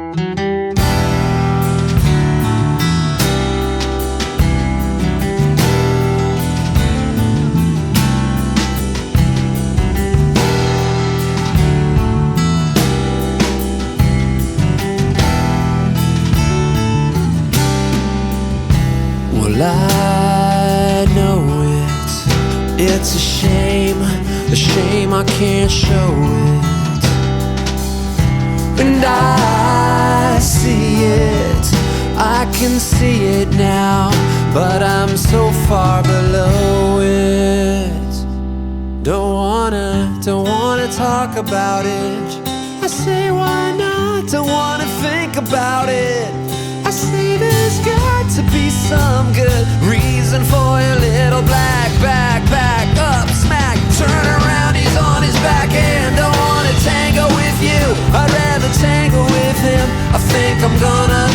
Well, I know it's a shame I can't show it. And I see it, I can see it now, but I'm so far below it. Don't wanna talk about it. I say why not, don't wanna think about it. I say there's got to be some good reason for your little black back up smack. Turn around, he's on his back and don't wanna tango with you. I'd rather tango with him. I think I'm gonna